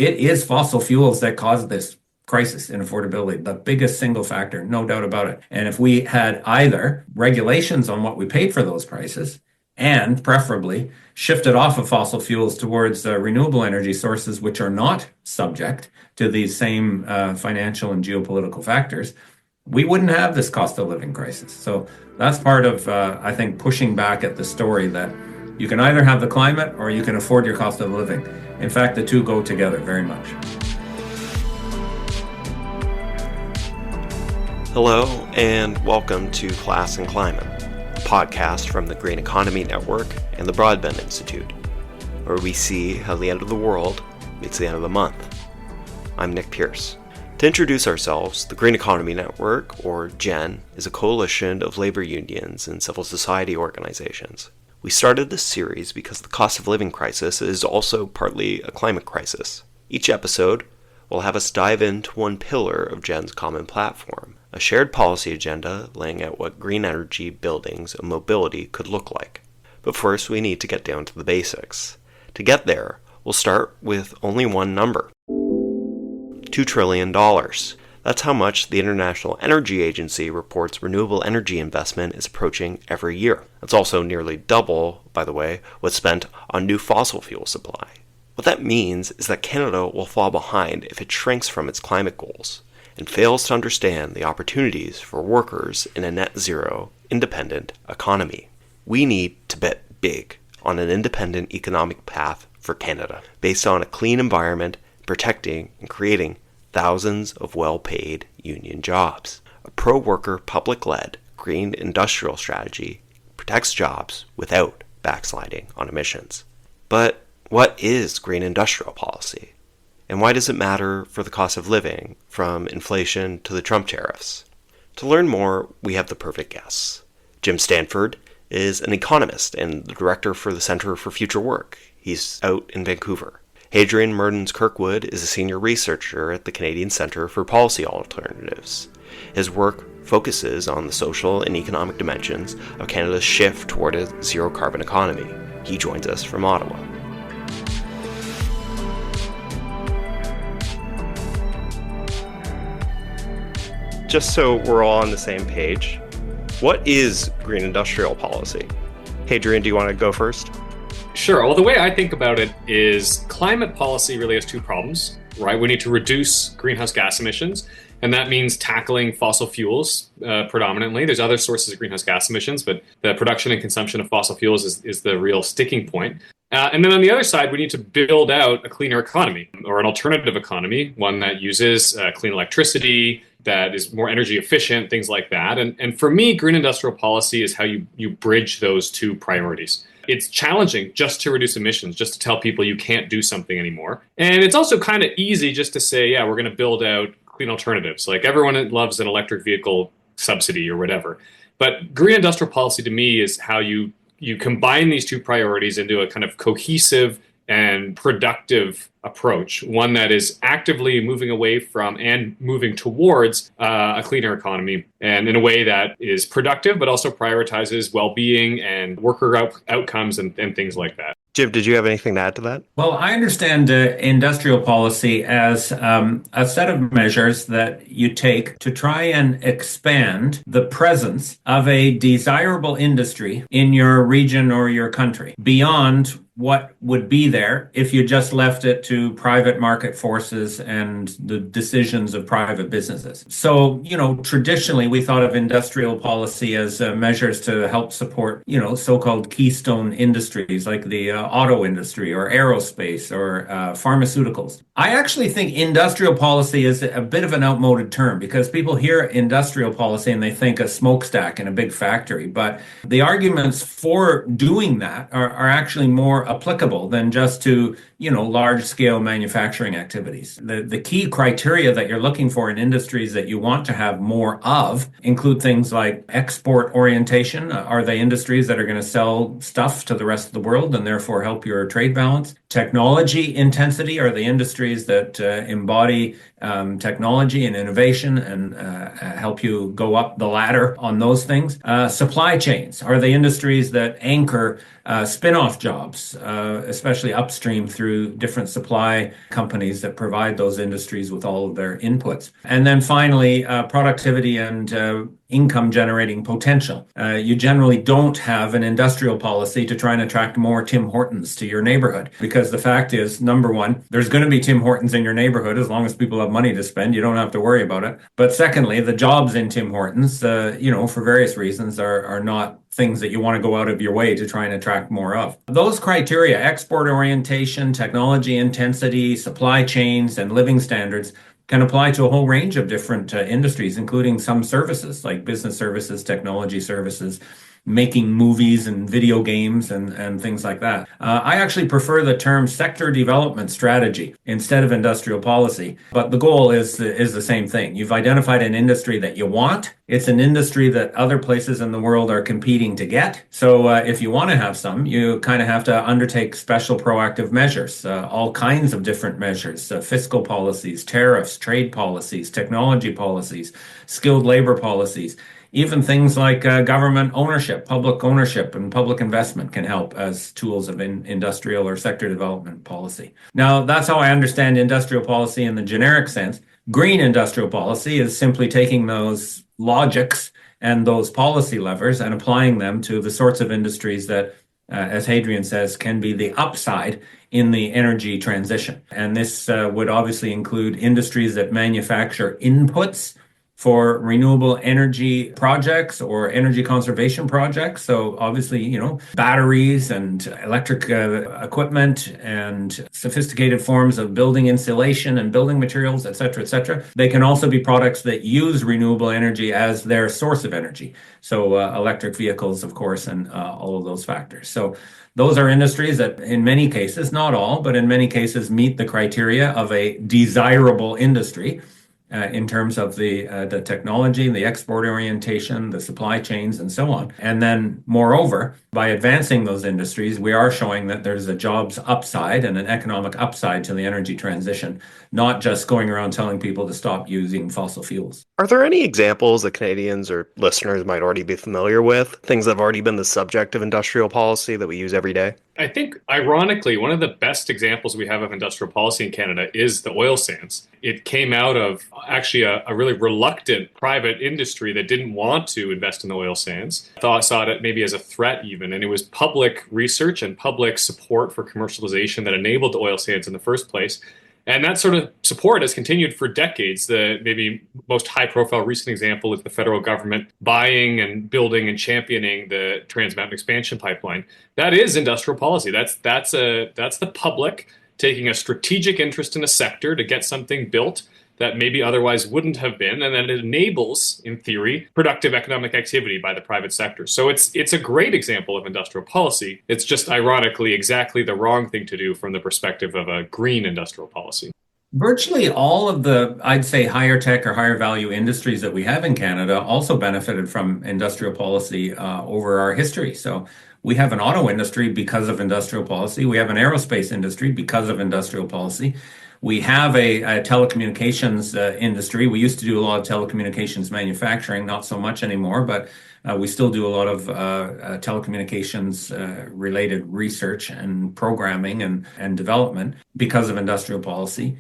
It is fossil fuels that cause this crisis in affordability, the biggest single factor, no doubt about it. And if we had either regulations on what we paid for those prices and preferably shifted off of fossil fuels towards renewable energy sources, which are not subject to these same financial and geopolitical factors, we wouldn't have this cost of living crisis. So that's part of, I think, pushing back at the story that you can either have the climate or you can afford your cost of living. In fact, the two go together very much. Hello, and welcome to Class and Climate, a podcast from the Green Economy Network and the Broadbent Institute, where we see how the end of the world meets the end of the month. I'm Nick Pierce. To introduce ourselves, the Green Economy Network, or GEN, is a coalition of labor unions and civil society organizations. We started this series because the cost of living crisis is also partly a climate crisis. Each episode will have us dive into one pillar of GEN's common platform, a shared policy agenda laying out what green energy, buildings, and mobility could look like. But first, we need to get down to the basics. To get there, we'll start with only one number: $2 trillion. That's how much the International Energy Agency reports renewable energy investment is approaching every year. That's also nearly double, by the way, what's spent on new fossil fuel supply. What that means is that Canada will fall behind if it shrinks from its climate goals and fails to understand the opportunities for workers in a net zero, independent economy. We need to bet big on an independent economic path for Canada, based on a clean environment, protecting and creating thousands of well-paid union jobs. A pro-worker, public-led, green industrial strategy protects jobs without backsliding on emissions. But what is green industrial policy? And why does it matter for the cost of living, from inflation to the Trump tariffs? To learn more, we have the perfect guests. Jim Stanford is an economist and the director for the Center for Future Work. He's out in Vancouver. Hadrian Mertins-Kirkwood is a senior researcher at the Canadian Centre for Policy Alternatives. His work focuses on the social and economic dimensions of Canada's shift toward a zero-carbon economy. He joins us from Ottawa. Just so we're all on the same page, what is green industrial policy? Hadrian, do you want to go first? Sure. Well, the way I think about it is climate policy really has two problems, right? We need to reduce greenhouse gas emissions, and that means tackling fossil fuels predominantly. There's other sources of greenhouse gas emissions, but the production and consumption of fossil fuels is the real sticking point. And then on the other side, we need to build out a cleaner economy, or an alternative economy, one that uses clean electricity, that is more energy efficient, things like that. And for me, green industrial policy is how you bridge those two priorities. It's challenging just to reduce emissions, just to tell people you can't do something anymore. And it's also kind of easy just to say, yeah, we're going to build out clean alternatives. Like everyone loves an electric vehicle subsidy or whatever. But green industrial policy to me is how you combine these two priorities into a kind of cohesive and productive approach, one that is actively moving away from and moving towards a cleaner economy, and in a way that is productive, but also prioritizes well-being and worker outcomes and things like that. Jim, did you have anything to add to that? Well, I understand industrial policy as a set of measures that you take to try and expand the presence of a desirable industry in your region or your country beyond what would be there if you just left it to private market forces and the decisions of private businesses. So, traditionally we thought of industrial policy as measures to help support, so-called keystone industries like the auto industry or aerospace or pharmaceuticals. I actually think industrial policy is a bit of an outmoded term because people hear industrial policy and they think a smokestack in a big factory. But the arguments for doing that are actually more applicable than just to, large-scale manufacturing activities. The key criteria that you're looking for in industries that you want to have more of include things like export orientation. Are they industries that are going to sell stuff to the rest of the world and therefore help your trade balance? Technology intensity. Are they industries that embody technology and innovation and help you go up the ladder on those things? Supply chains. Are they industries that anchor spin-off jobs, especially upstream through through different supply companies that provide those industries with all of their inputs. And then finally, productivity and income generating potential. You generally don't have an industrial policy to try and attract more Tim Hortons to your neighborhood, because the fact is, number one, there's going to be Tim Hortons in your neighborhood as long as people have money to spend. You don't have to worry about it. But secondly, the jobs in Tim Hortons, for various reasons, are not things that you want to go out of your way to try and attract more of. Those criteria, export orientation, technology intensity, supply chains, and living standards, can apply to a whole range of different industries, including some services like business services, technology services, making movies and video games and things like that. I actually prefer the term sector development strategy instead of industrial policy, but the goal is the same thing. You've identified an industry that you want. It's an industry that other places in the world are competing to get. So if you want to have some, you kind of have to undertake special proactive measures, all kinds of different measures, fiscal policies, tariffs, trade policies, technology policies, skilled labor policies. Even things like government ownership, public ownership, and public investment can help as tools of industrial or sector development policy. Now, that's how I understand industrial policy in the generic sense. Green industrial policy is simply taking those logics and those policy levers and applying them to the sorts of industries that, as Hadrian says, can be the upside in the energy transition. And this would obviously include industries that manufacture inputs for renewable energy projects or energy conservation projects. So obviously, batteries and electric equipment and sophisticated forms of building insulation and building materials, et cetera, et cetera. They can also be products that use renewable energy as their source of energy. So electric vehicles, of course, and all of those factors. So those are industries that in many cases, not all, but in many cases meet the criteria of a desirable industry. In terms of the technology, the export orientation, the supply chains, and so on. And then, moreover, by advancing those industries, we are showing that there's a jobs upside and an economic upside to the energy transition, not just going around telling people to stop using fossil fuels. Are there any examples that Canadians or listeners might already be familiar with, things that have already been the subject of industrial policy that we use every day? I think, ironically, one of the best examples we have of industrial policy in Canada is the oil sands. It came out of actually a really reluctant private industry that didn't want to invest in the oil sands, saw it maybe as a threat even. And it was public research and public support for commercialization that enabled the oil sands in the first place. And that sort of support has continued for decades. The maybe most high-profile recent example is the federal government buying and building and championing the Trans Mountain Expansion Pipeline. That is industrial policy. That's the public taking a strategic interest in a sector to get something built that maybe otherwise wouldn't have been, and then it enables, in theory, productive economic activity by the private sector. So it's a great example of industrial policy. It's just ironically exactly the wrong thing to do from the perspective of a green industrial policy. Virtually all of the, I'd say, higher tech or higher value industries that we have in Canada also benefited from industrial policy over our history. So we have an auto industry because of industrial policy. We have an aerospace industry because of industrial policy. We have a telecommunications industry. We used to do a lot of telecommunications manufacturing, not so much anymore, but we still do a lot of telecommunications related research and programming and development because of industrial policy.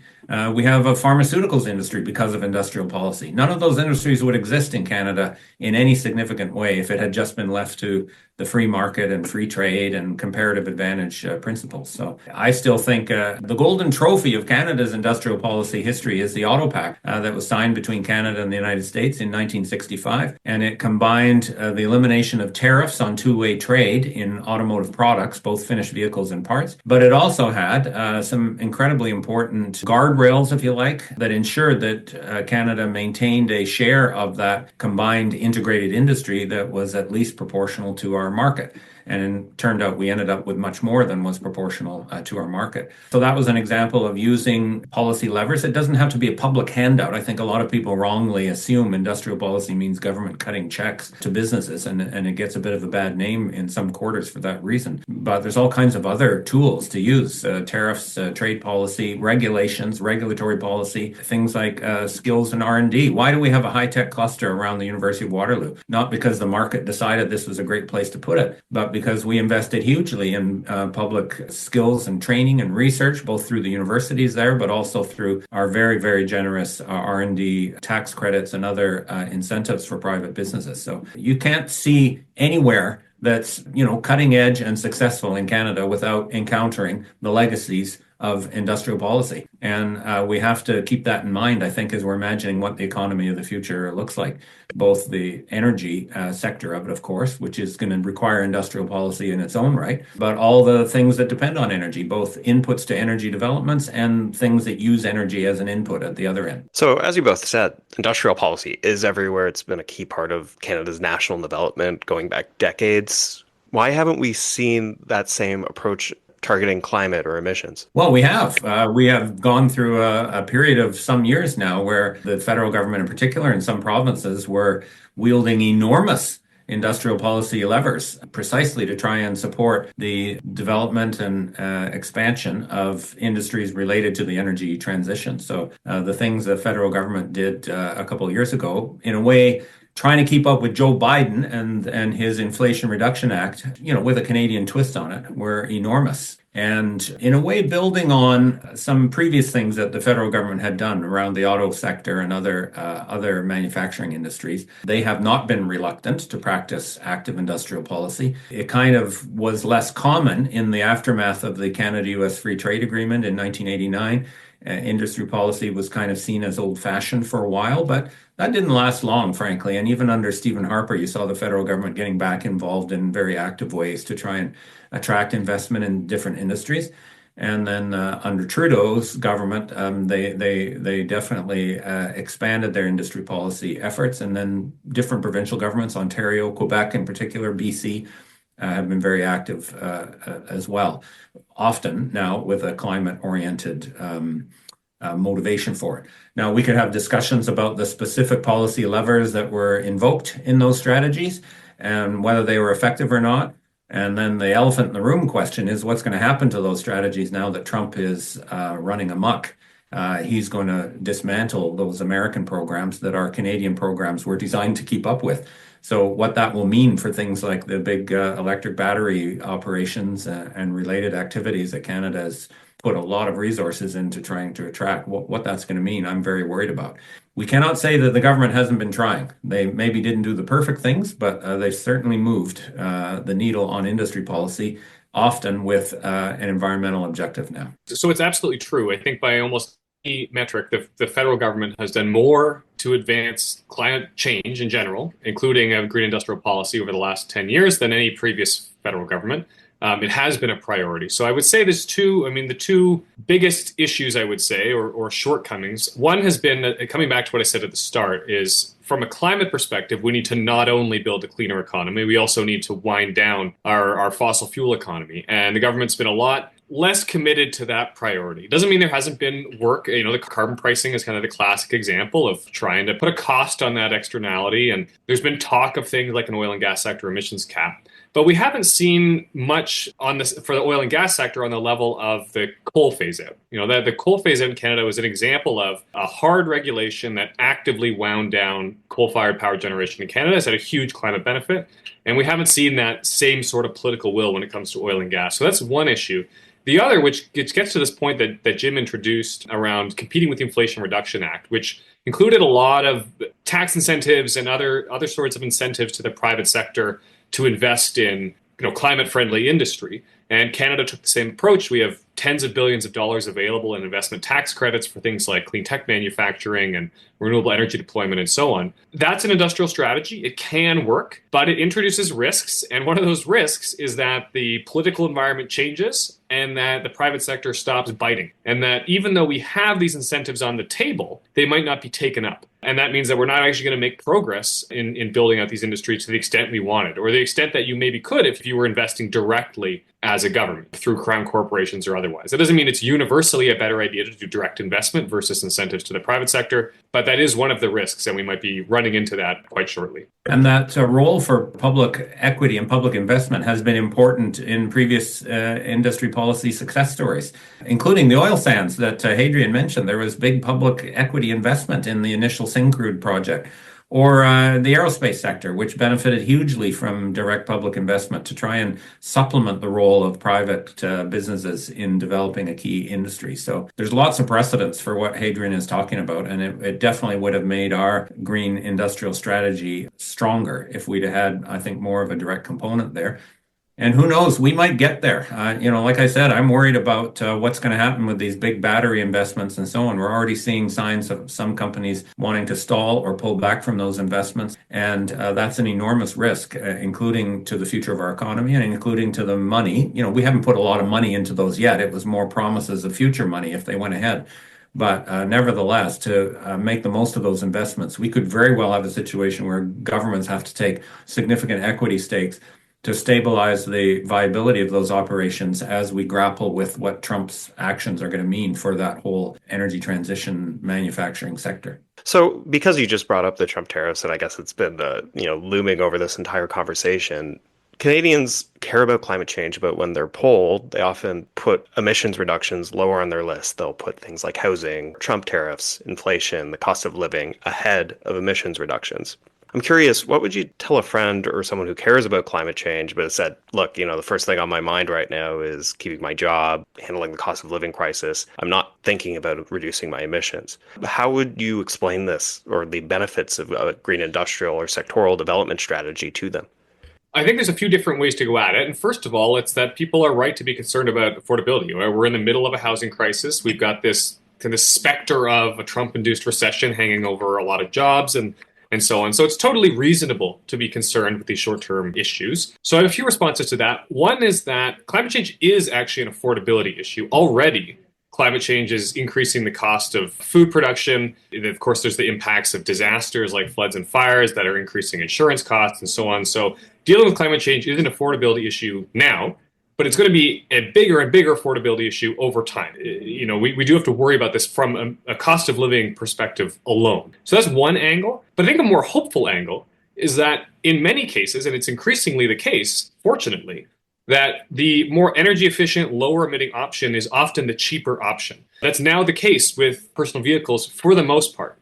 We have a pharmaceuticals industry because of industrial policy. None of those industries would exist in Canada in any significant way if it had just been left to the free market and free trade and comparative advantage principles. So I still think the golden trophy of Canada's industrial policy history is the Auto Pact that was signed between Canada and the United States in 1965. And it combined the elimination of tariffs on two-way trade in automotive products, both finished vehicles and parts. But it also had some incredibly important guardrails, if you like, that ensured that Canada maintained a share of that combined integrated industry that was at least proportional to our market. And it turned out we ended up with much more than was proportional to our market. So that was an example of using policy levers. It doesn't have to be a public handout. I think a lot of people wrongly assume industrial policy means government cutting checks to businesses, and it gets a bit of a bad name in some quarters for that reason. But there's all kinds of other tools to use, tariffs, trade policy, regulations, regulatory policy, things like skills and R&D. Why do we have a high-tech cluster around the University of Waterloo? Not because the market decided this was a great place to put it, but because we invested hugely in public skills and training and research, both through the universities there, but also through our very, very generous R&D tax credits and other incentives for private businesses. So you can't see anywhere that's, cutting edge and successful in Canada without encountering the legacies of industrial policy. And we have to keep that in mind, I think, as we're imagining what the economy of the future looks like. Both the energy sector of it, of course, which is going to require industrial policy in its own right, but all the things that depend on energy, both inputs to energy developments and things that use energy as an input at the other end. So, as you both said, industrial policy is everywhere. It's been a key part of Canada's national development going back decades. Why haven't we seen that same approach targeting climate or emissions? Well, we have. We have gone through a period of some years now where the federal government in particular and some provinces were wielding enormous industrial policy levers precisely to try and support the development and expansion of industries related to the energy transition. So the things the federal government did a couple of years ago, in a way, trying to keep up with Joe Biden and his Inflation Reduction Act, with a Canadian twist on it, were enormous. And in a way, building on some previous things that the federal government had done around the auto sector and other manufacturing industries, they have not been reluctant to practice active industrial policy. It kind of was less common in the aftermath of the Canada-US Free Trade Agreement in 1989. Industry policy was kind of seen as old-fashioned for a while, but that didn't last long, frankly. And even under Stephen Harper, you saw the federal government getting back involved in very active ways to try and attract investment in different industries. And then under Trudeau's government, they definitely expanded their industry policy efforts. And then different provincial governments, Ontario, Quebec in particular, BC, have been very active as well, often now with a climate-oriented motivation for it. Now, we could have discussions about the specific policy levers that were invoked in those strategies and whether they were effective or not. And then the elephant in the room question is what's going to happen to those strategies now that Trump is running amok. He's going to dismantle those American programs that our Canadian programs were designed to keep up with. So what that will mean for things like the big electric battery operations and related activities that Canada has put a lot of resources into trying to attract, what that's going to mean, I'm very worried about. We cannot say that the government hasn't been trying. They maybe didn't do the perfect things, but they've certainly moved the needle on industry policy, often with an environmental objective now. So it's absolutely true. I think by almost any metric, the federal government has done more to advance climate change in general, including a green industrial policy over the last 10 years than any previous federal government. It has been a priority. So I would say the two biggest issues, I would say, or shortcomings, one has been, coming back to what I said at the start, is from a climate perspective, we need to not only build a cleaner economy, we also need to wind down our fossil fuel economy. And the government's been a lot less committed to that priority. It doesn't mean there hasn't been work. The carbon pricing is kind of the classic example of trying to put a cost on that externality. And there's been talk of things like an oil and gas sector emissions cap. But we haven't seen much on this for the oil and gas sector on the level of the coal phase out. The coal phase out in Canada was an example of a hard regulation that actively wound down coal-fired power generation in Canada. It's had a huge climate benefit. And we haven't seen that same sort of political will when it comes to oil and gas. So that's one issue. The other, which gets to this point that Jim introduced around competing with the Inflation Reduction Act, which included a lot of tax incentives and other sorts of incentives to the private sector to invest in climate-friendly industry. And Canada took the same approach. We have tens of billions of dollars available in investment tax credits for things like clean tech manufacturing and renewable energy deployment and so on. That's an industrial strategy. It can work, but it introduces risks. And one of those risks is that the political environment changes and that the private sector stops biting. And that even though we have these incentives on the table, they might not be taken up. And that means that we're not actually going to make progress in building out these industries to the extent we wanted, or the extent that you maybe could if you were investing directly as a government through crown corporations or otherwise. That doesn't mean it's universally a better idea to do direct investment versus incentives to the private sector, but that is one of the risks, and we might be running into that quite shortly. And that role for public equity and public investment has been important in previous industry policy success stories, including the oil sands that Hadrian mentioned. There was big public equity investment in the initial Syncrude project. or the aerospace sector, which benefited hugely from direct public investment to try and supplement the role of private businesses in developing a key industry. So there's lots of precedents for what Hadrian is talking about, and it definitely would have made our green industrial strategy stronger if we'd had, I think, more of a direct component there. And who knows, we might get there. Like I said, I'm worried about what's going to happen with these big battery investments and so on. We're already seeing signs of some companies wanting to stall or pull back from those investments. And that's an enormous risk, including to the future of our economy and including to the money. We haven't put a lot of money into those yet. It was more promises of future money if they went ahead. But nevertheless, to make the most of those investments, we could very well have a situation where governments have to take significant equity stakes to stabilize the viability of those operations as we grapple with what Trump's actions are going to mean for that whole energy transition manufacturing sector. So because you just brought up the Trump tariffs, and I guess it's been looming over this entire conversation, Canadians care about climate change, but when they're polled, they often put emissions reductions lower on their list. They'll put things like housing, Trump tariffs, inflation, the cost of living ahead of emissions reductions. I'm curious, what would you tell a friend or someone who cares about climate change but has said, look, the first thing on my mind right now is keeping my job, handling the cost of living crisis. I'm not thinking about reducing my emissions. How would you explain this or the benefits of a green industrial or sectoral development strategy to them? I think there's a few different ways to go at it. And first of all, it's that people are right to be concerned about affordability. We're in the middle of a housing crisis. We've got this specter of a Trump-induced recession hanging over a lot of jobs and so on. So it's totally reasonable to be concerned with these short-term issues. So I have a few responses to that. One is that climate change is actually an affordability issue. Already, climate change is increasing the cost of food production. And of course, there's the impacts of disasters like floods and fires that are increasing insurance costs and so on. So dealing with climate change is an affordability issue now, but it's going to be a bigger and bigger affordability issue over time. We do have to worry about this from a cost of living perspective alone. So that's one angle. But I think a more hopeful angle is that in many cases, and it's increasingly the case, fortunately, that the more energy efficient, lower emitting option is often the cheaper option. That's now the case with personal vehicles for the most part.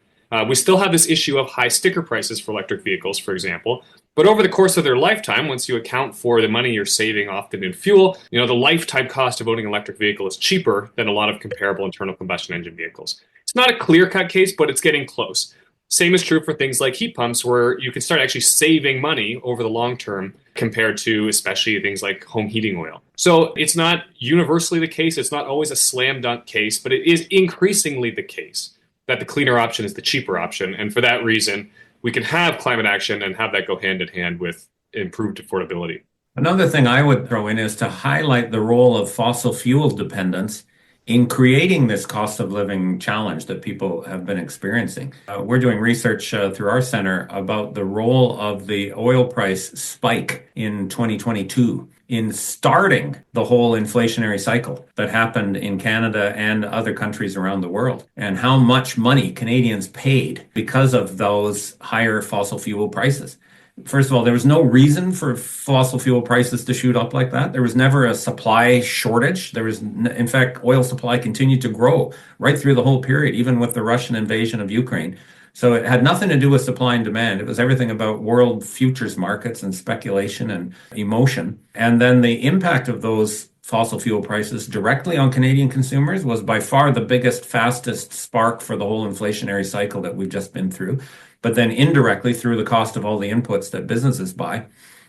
We still have this issue of high sticker prices for electric vehicles, for example. But over the course of their lifetime, once you account for the money you're saving often in fuel, the lifetime cost of owning an electric vehicle is cheaper than a lot of comparable internal combustion engine vehicles. It's not a clear-cut case, but it's getting close. Same is true for things like heat pumps, where you can start actually saving money over the long term compared to especially things like home heating oil. So it's not universally the case. It's not always a slam dunk case, but it is increasingly the case that the cleaner option is the cheaper option. And for that reason, we can have climate action and have that go hand in hand with improved affordability. Another thing I would throw in is to highlight the role of fossil fuel dependence in creating this cost of living challenge that people have been experiencing. We're doing research through our center about the role of the oil price spike in 2022 in starting the whole inflationary cycle that happened in Canada and other countries around the world, and how much money Canadians paid because of those higher fossil fuel prices. First of all, there was no reason for fossil fuel prices to shoot up like that. There was never a supply shortage. In fact, oil supply continued to grow right through the whole period, even with the Russian invasion of Ukraine. So it had nothing to do with supply and demand. It was everything about world futures markets and speculation and emotion. And then the impact of those fossil fuel prices directly on Canadian consumers was by far the biggest, fastest spark for the whole inflationary cycle that we've just been through. But then indirectly through the cost of all the inputs that businesses buy.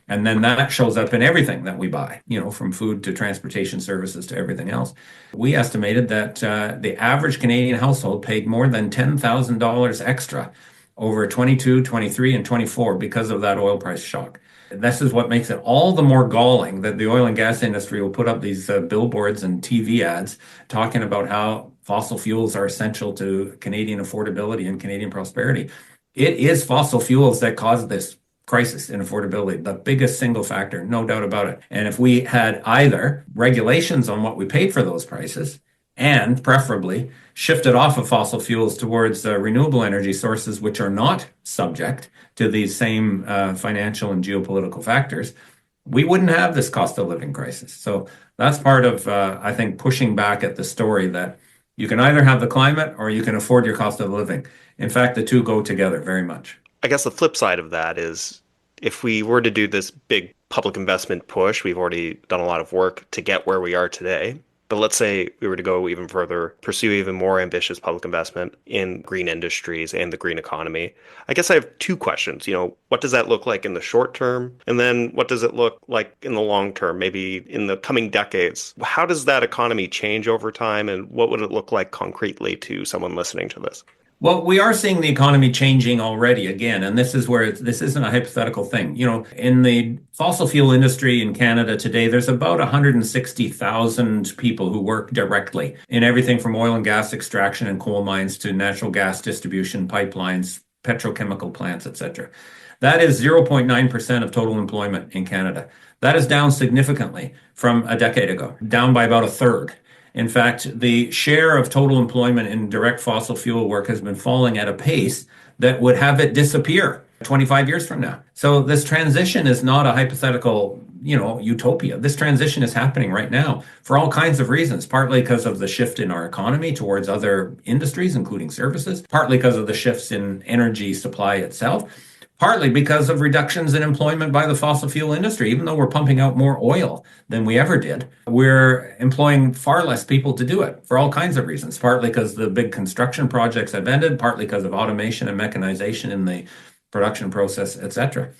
And then that shows up in everything that we buy, from food to transportation services to everything else. We estimated that the average Canadian household paid more than $10,000 extra over 22, 23, and 24 because of that oil price shock. This is what makes it all the more galling that the oil and gas industry will put up these billboards and TV ads talking about how fossil fuels are essential to Canadian affordability and Canadian prosperity. It is fossil fuels that cause this crisis in affordability, the biggest single factor, no doubt about it. And if we had either regulations on what we paid for those prices and preferably shifted off of fossil fuels towards renewable energy sources, which are not subject to these same financial and geopolitical factors, we wouldn't have this cost of living crisis. So that's part of, I think, pushing back at the story that you can either have the climate or you can afford your cost of living. In fact, the two go together very much. I guess the flip side of that is if we were to do this big public investment push, we've already done a lot of work to get where we are today. But let's say we were to go even further, pursue even more ambitious public investment in green industries and the green economy. I guess I have two questions. What does that look like in the short term? And then what does it look like in the long term, maybe in the coming decades? How does that economy change over time? And what would it look like concretely to someone listening to this? Well, we are seeing the economy changing already again, and this is where this isn't a hypothetical thing. In the fossil fuel industry in Canada today, there's about 160,000 people who work directly in everything from oil and gas extraction and coal mines to natural gas distribution pipelines, petrochemical plants, etc. That is 0.9% of total employment in Canada. That is down significantly from a decade ago, down by about a third. In fact, the share of total employment in direct fossil fuel work has been falling at a pace that would have it disappear 25 years from now. So this transition is not a hypothetical, utopia. This transition is happening right now for all kinds of reasons, partly because of the shift in our economy towards other industries, including services, partly because of the shifts in energy supply itself, partly because of reductions in employment by the fossil fuel industry. Even though we're pumping out more oil than we ever did, we're employing far less people to do it for all kinds of reasons, partly because the big construction projects have ended, partly because of automation and mechanization in the production process, etc.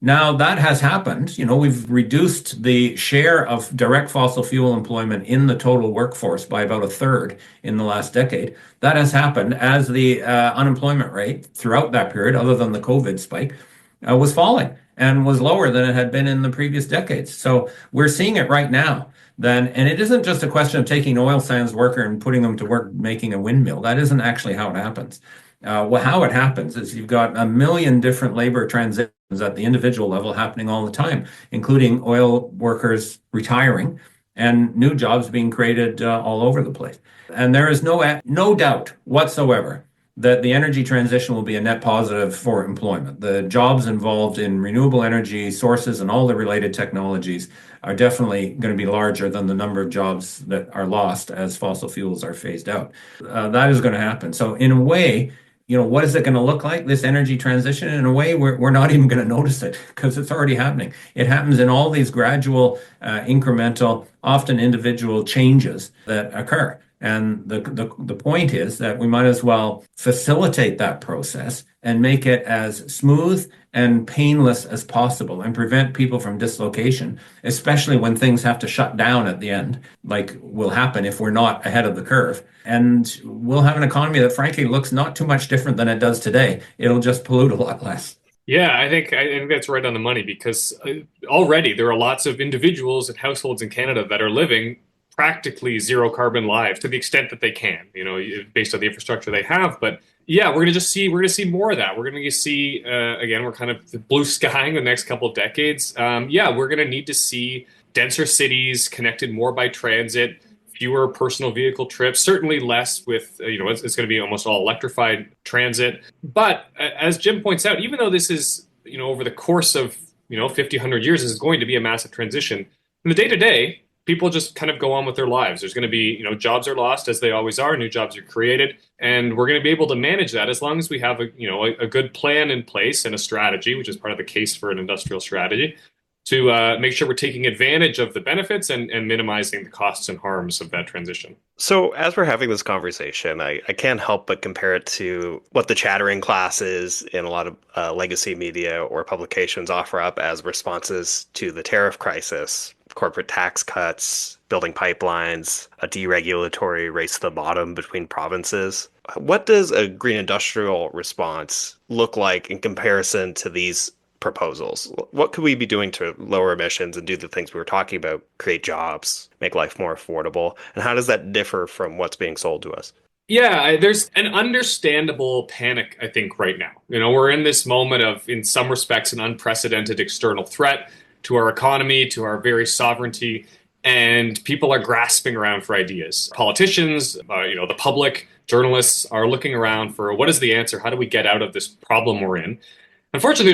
Now that has happened. We've reduced the share of direct fossil fuel employment in the total workforce by about a third in the last decade. That has happened as the unemployment rate throughout that period, other than the COVID spike, was falling and was lower than it had been in the previous decades. So we're seeing it right now. And it isn't just a question of taking an oil sands worker and putting them to work making a windmill. That isn't actually how it happens. How it happens is you've got a million different labor transitions at the individual level happening all the time, including oil workers retiring and new jobs being created all over the place. And there is no doubt whatsoever that the energy transition will be a net positive for employment. The jobs involved in renewable energy sources and all the related technologies are definitely going to be larger than the number of jobs that are lost as fossil fuels are phased out. That is going to happen. So in a way, what is it going to look like, this energy transition? In a way, we're not even going to notice it because it's already happening. It happens in all these gradual, incremental, often individual changes that occur. And the point is that we might as well facilitate that process and make it as smooth and painless as possible and prevent people from dislocation, especially when things have to shut down at the end, like will happen if we're not ahead of the curve. And we'll have an economy that frankly looks not too much different than it does today. It'll just pollute a lot less. Yeah, I think that's right on the money because already there are lots of individuals and households in Canada that are living practically zero carbon lives to the extent that they can, based on the infrastructure they have. But yeah, we're going to see more of that. We're going to see, again, we're kind of blue skying the next couple of decades. We're going to need to see denser cities connected more by transit, fewer personal vehicle trips, certainly less with, it's going to be almost all electrified transit. But as Jim points out, even though this is, over the course of, 50, 100 years, this is going to be a massive transition. In the day-to-day, people just kind of go on with their lives. There's going to be, jobs are lost as they always are. New jobs are created. And we're going to be able to manage that as long as we have a good plan in place and a strategy, which is part of the case for an industrial strategy, to make sure we're taking advantage of the benefits and minimizing the costs and harms of that transition. So as we're having this conversation, I can't help but compare it to what the chattering classes in a lot of legacy media or publications offer up as responses to the tariff crisis. Corporate tax cuts, building pipelines, a deregulatory race to the bottom between provinces. What does a green industrial response look like in comparison to these proposals? What could we be doing to lower emissions and do the things we were talking about, create jobs, make life more affordable? And how does that differ from what's being sold to us? Yeah, there's an understandable panic, I think, right now. We're in this moment of, in some respects, an unprecedented external threat to our economy, to our very sovereignty, and people are grasping around for ideas. Politicians, the public, journalists are looking around for what is the answer? How do we get out of this problem we're in? Unfortunately,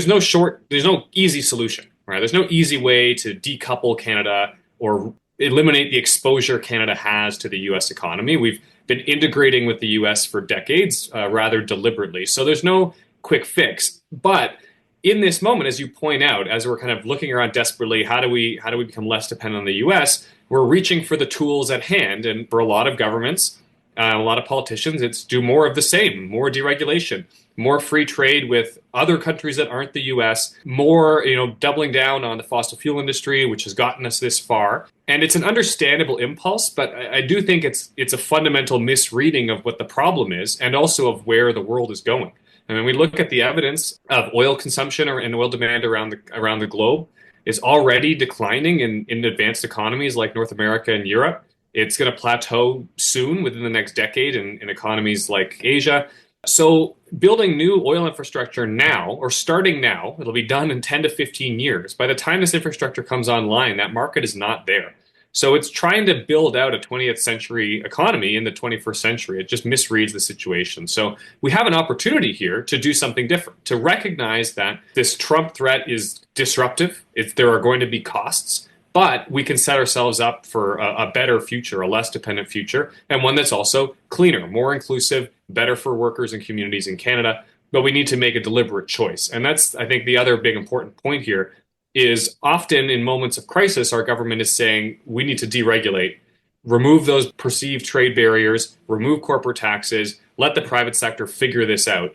there's no easy solution, right? There's no easy way to decouple Canada or eliminate the exposure Canada has to the U.S. economy. We've been integrating with the U.S. for decades, rather deliberately. So there's no quick fix. But in this moment, as you point out, as we're kind of looking around desperately, how do we become less dependent on the US? We're reaching for the tools at hand. And for a lot of governments, a lot of politicians, it's do more of the same, more deregulation, more free trade with other countries that aren't the US, more, doubling down on the fossil fuel industry, which has gotten us this far. And it's an understandable impulse, but I do think it's a fundamental misreading of what the problem is and also of where the world is going. And when we look at the evidence of oil consumption and oil demand around the globe is already declining in advanced economies like North America and Europe. It's going to plateau soon within the next decade in economies like Asia. So building new oil infrastructure now, or starting now, it'll be done in 10 to 15 years. By the time this infrastructure comes online, that market is not there. So it's trying to build out a 20th century economy in the 21st century. It just misreads the situation. So we have an opportunity here to do something different, to recognize that this Trump threat is disruptive. There are going to be costs. But we can set ourselves up for a better future, a less dependent future, and one that's also cleaner, more inclusive, better for workers and communities in Canada. But we need to make a deliberate choice. And that's, I think, the other big important point here is often in moments of crisis, our government is saying we need to deregulate, remove those perceived trade barriers, remove corporate taxes, let the private sector figure this out.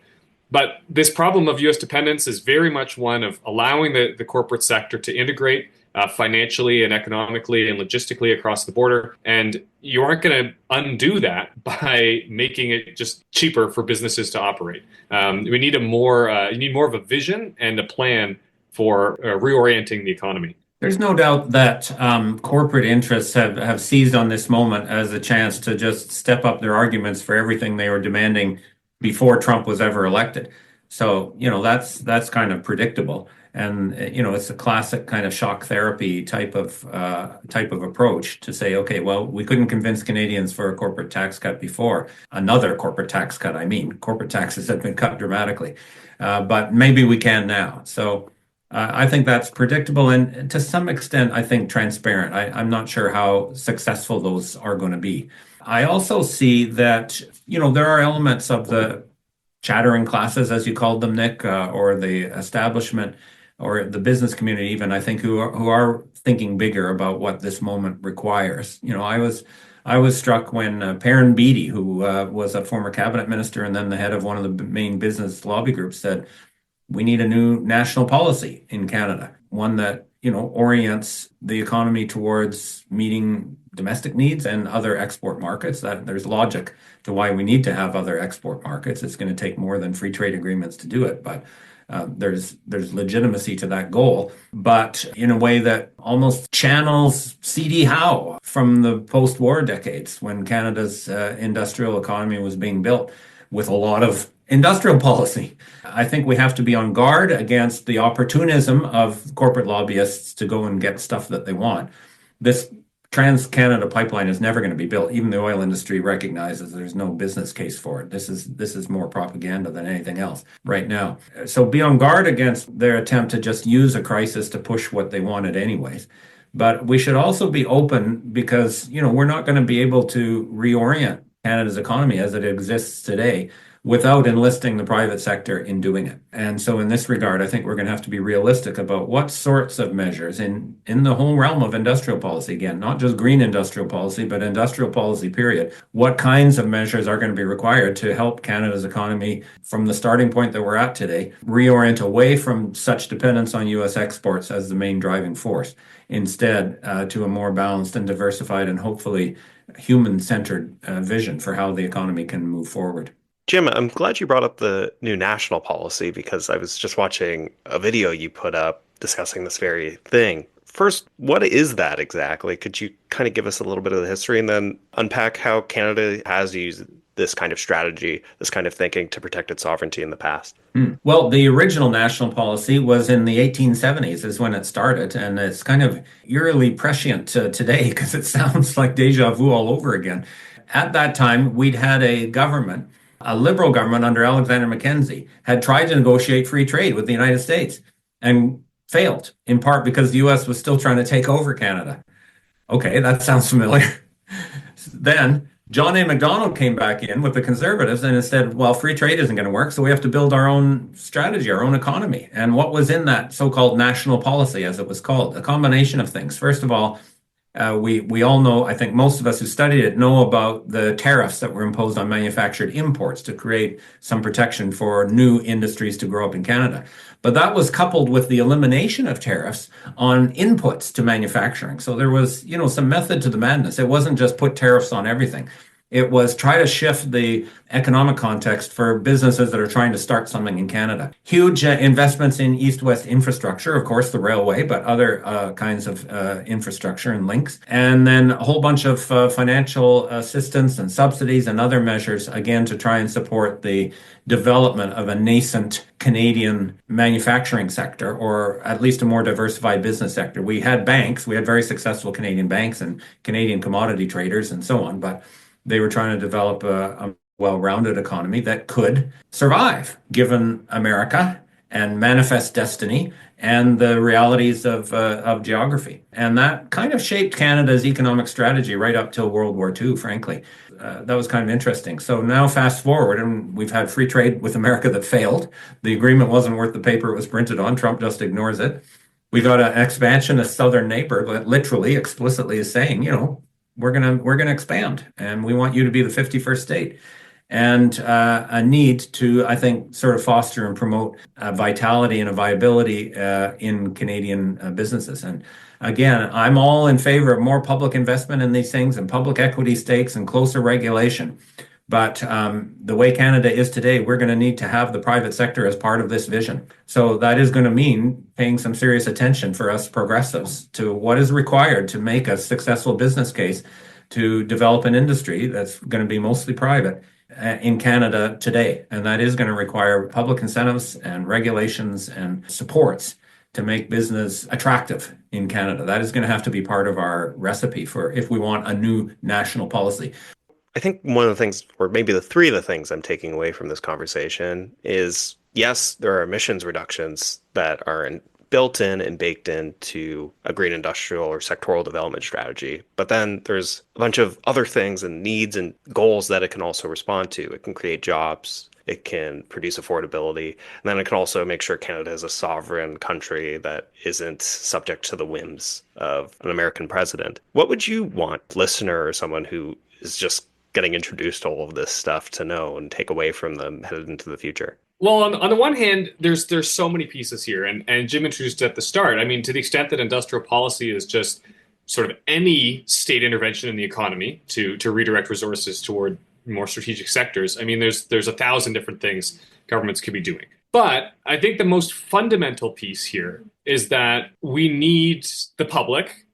But this problem of U.S. dependence is very much one of allowing the corporate sector to integrate financially and economically and logistically across the border. And you aren't going to undo that by making it just cheaper for businesses to operate. We need you need more of a vision and a plan for reorienting the economy. There's no doubt that corporate interests have seized on this moment as a chance to just step up their arguments for everything they were demanding before Trump was ever elected. So, that's kind of predictable. And, it's a classic kind of shock therapy type of approach to say, okay, well, we couldn't convince Canadians for a corporate tax cut before. Another corporate tax cut, corporate taxes have been cut dramatically. But maybe we can now. So I think that's predictable and to some extent, I think transparent. I'm not sure how successful those are going to be. I also see that, there are elements of the chattering classes, as you called them, Nick, or the establishment or the business community even, I think, who are thinking bigger about what this moment requires. I was struck when Perrin Beatty, who was a former cabinet minister and then the head of one of the main business lobby groups, said, we need a new national policy in Canada, one that, orients the economy towards meeting domestic needs and other export markets. That there's logic to why we need to have other export markets. It's going to take more than free trade agreements to do it, but there's legitimacy to that goal, but in a way that almost channels C.D. Howe from the post-war decades when Canada's industrial economy was being built with a lot of industrial policy. I think we have to be on guard against the opportunism of corporate lobbyists to go and get stuff that they want. This Trans-Canada pipeline is never going to be built. Even the oil industry recognizes there's no business case for it. This is more propaganda than anything else right now. So be on guard against their attempt to just use a crisis to push what they wanted anyways. But we should also be open because, we're not going to be able to reorient Canada's economy as it exists today without enlisting the private sector in doing it. And so in this regard, I think we're going to have to be realistic about what sorts of measures in the whole realm of industrial policy, again, not just green industrial policy, but industrial policy, period. What kinds of measures are going to be required to help Canada's economy from the starting point that we're at today, reorient away from such dependence on U.S. exports as the main driving force, instead to a more balanced and diversified and hopefully human-centered vision for how the economy can move forward. Jim, I'm glad you brought up the new national policy because I was just watching a video you put up discussing this very thing. First, what is that exactly? Could you kind of give us a little bit of the history and then unpack how Canada has used this kind of strategy, this kind of thinking to protect its sovereignty in the past? Well, the original national policy was in the 1870s is when it started, and it's kind of eerily prescient to today because it sounds like deja vu all over again. At that time, we'd had a liberal government under Alexander Mackenzie had tried to negotiate free trade with the United States and failed, in part because the U.S. was still trying to take over Canada. Okay, that sounds familiar. Then John A. Macdonald came back in with the conservatives and said, well, free trade isn't going to work, so we have to build our own strategy, our own economy. And what was in that so-called national policy, as it was called? A combination of things. First of all, we all know, I think most of us who studied it know about the tariffs that were imposed on manufactured imports to create some protection for new industries to grow up in Canada. But that was coupled with the elimination of tariffs on inputs to manufacturing. So there was, some method to the madness. It wasn't just put tariffs on everything. It was try to shift the economic context for businesses that are trying to start something in Canada. Huge investments in east-west infrastructure, of course, the railway, but other kinds of infrastructure and links. And then a whole bunch of financial assistance and subsidies and other measures, again, to try and support the development of a nascent Canadian manufacturing sector, or at least a more diversified business sector. We had banks, we had very successful Canadian banks and Canadian commodity traders and so on, but they were trying to develop a well-rounded economy that could survive given America and manifest destiny and the realities of geography. And that kind of shaped Canada's economic strategy right up till World War II, frankly. That was kind of interesting. So now fast forward, and we've had free trade with America that failed. The agreement wasn't worth the paper it was printed on. Trump just ignores it. We got an expansionist southern neighbor that literally, explicitly is saying, we're gonna expand, and we want you to be the 51st state. And a need to, I think, sort of foster and promote vitality and a viability in Canadian businesses. And again, I'm all in favor of more public investment in these things and public equity stakes and closer regulation. But the way Canada is today, we're going to need to have the private sector as part of this vision. So that is going to mean paying some serious attention for us progressives to what is required to make a successful business case to develop an industry that's going to be mostly private in Canada today. And that is going to require public incentives and regulations and supports to make business attractive in Canada. That is going to have to be part of our recipe for if we want a new national policy. I think one of the things, or maybe the three of the things I'm taking away from this conversation is, yes, there are emissions reductions that are built in and baked into a green industrial or sectoral development strategy. But then there's a bunch of other things and needs and goals that it can also respond to. It can create jobs. It can produce affordability. And then it can also make sure Canada is a sovereign country that isn't subject to the whims of an American president. What would you want listener or someone who is just getting introduced to all of this stuff to know and take away from them headed into the future? Well, on the one hand, there's so many pieces here, and Jim introduced it at the start. I mean, to the extent that industrial policy is just sort of any state intervention in the economy to redirect resources toward more strategic sectors, I mean, there's 1,000 different things governments could be doing. But I think the most fundamental piece here is that we need the public,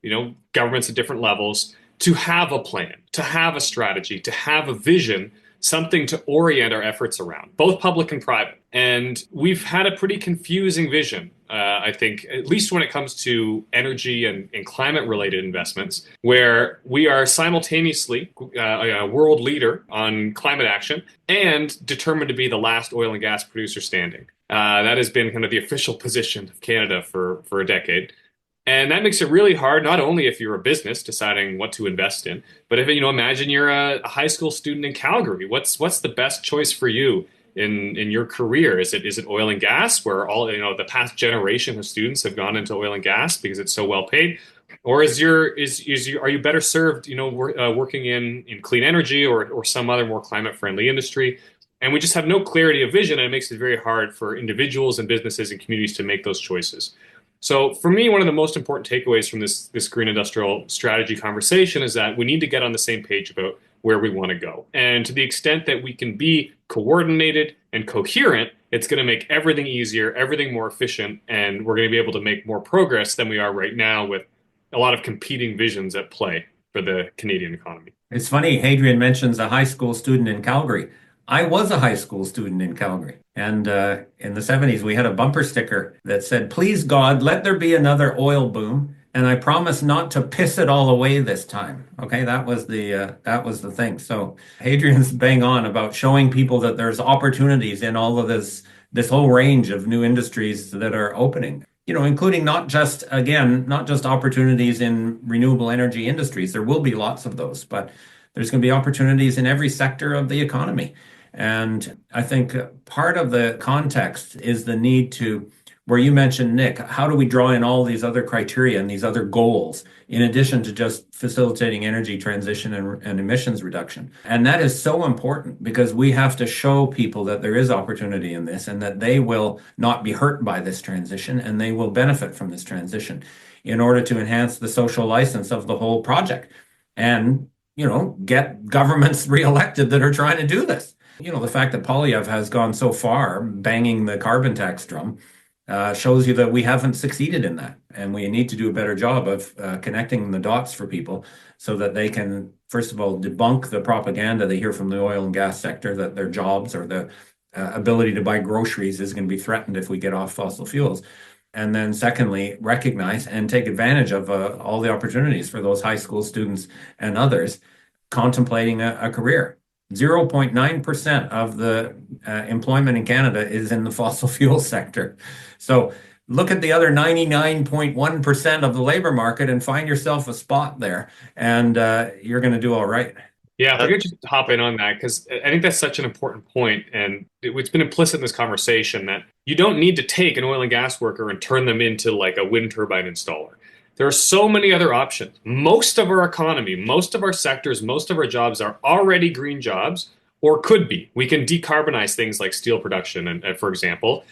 governments at different levels, to have a plan, to have a strategy, to have a vision, something to orient our efforts around, both public and private. And we've had a pretty confusing vision, I think, at least when it comes to energy and climate-related investments, where we are simultaneously a world leader on climate action and determined to be the last oil and gas producer standing. That has been kind of the official position of Canada for a decade. And that makes it really hard, not only if you're a business deciding what to invest in, but if, imagine you're a high school student in Calgary. What's the best choice for you in your career? Is it oil and gas, where all, the past generation of students have gone into oil and gas because it's so well paid? Or are you better served, working in clean energy or some other more climate friendly industry? And we just have no clarity of vision, and it makes it very hard for individuals and businesses and communities to make those choices. So for me, one of the most important takeaways from this green industrial strategy conversation is that we need to get on the same page about where we want to go. And to the extent that we can be coordinated and coherent, it's going to make everything easier, everything more efficient, and we're going to be able to make more progress than we are right now with a lot of competing visions at play for the Canadian economy. It's funny, Hadrian mentions a high school student in Calgary. I was a high school student in Calgary. And in the 70s, we had a bumper sticker that said, "Please God, let there be another oil boom, and I promise not to piss it all away this time." Okay, that was the thing. So Hadrian's bang on about showing people that there's opportunities in all of this whole range of new industries that are opening. Including not just opportunities in renewable energy industries. There will be lots of those, but there's going to be opportunities in every sector of the economy. And I think part of the context is the need to, where you mentioned, Nick, how do we draw in all these other criteria and these other goals in addition to just facilitating energy transition and emissions reduction? And that is so important because we have to show people that there is opportunity in this and that they will not be hurt by this transition and they will benefit from this transition in order to enhance the social license of the whole project and, get governments reelected that are trying to do this. The fact that Poilievre has gone so far banging the carbon tax drum shows you that we haven't succeeded in that. And we need to do a better job of connecting the dots for people so that they can, first of all, debunk the propaganda they hear from the oil and gas sector that their jobs or the ability to buy groceries is going to be threatened if we get off fossil fuels. And then secondly, recognize and take advantage of all the opportunities for those high school students and others contemplating a career. 0.9% of the employment in Canada is in the fossil fuel sector. So look at the other 99.1% of the labor market and find yourself a spot there, and you're going to do all right. Yeah, if I could just hop in on that, because I think that's such an important point, and it's been implicit in this conversation that you don't need to take an oil and gas worker and turn them into like a wind turbine installer. There are so many other options. Most of our economy, most of our sectors, most of our jobs are already green jobs or could be. We can decarbonize things like steel production, and for example.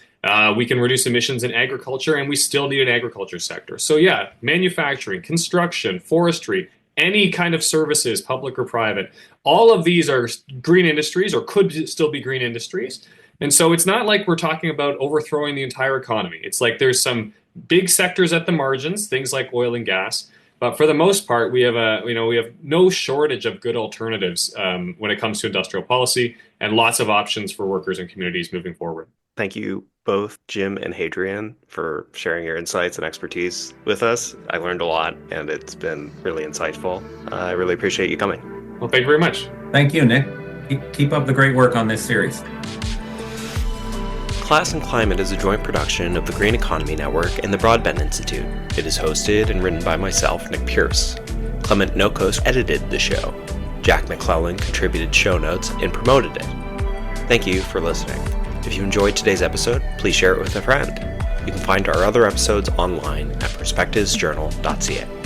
We can reduce emissions in agriculture, and we still need an agriculture sector. So yeah, manufacturing, construction, forestry, any kind of services, public or private, all of these are green industries or could still be green industries. And so it's not like we're talking about overthrowing the entire economy. It's like there's some big sectors at the margins, things like oil and gas. But for the most part, we have no shortage of good alternatives when it comes to industrial policy and lots of options for workers and communities moving forward. Thank you both, Jim and Hadrian, for sharing your insights and expertise with us. I learned a lot, and it's been really insightful. I really appreciate you coming. Well, thank you very much. Thank you, Nick. Keep up the great work on this series. Class and Climate is a joint production of the Green Economy Network and the Broadbent Institute. It is hosted and written by myself, Nick Pierce. Clement Nokos edited the show. Jack McClellan contributed show notes and promoted it. Thank you for listening. If you enjoyed today's episode, please share it with a friend. You can find our other episodes online at perspectivesjournal.ca.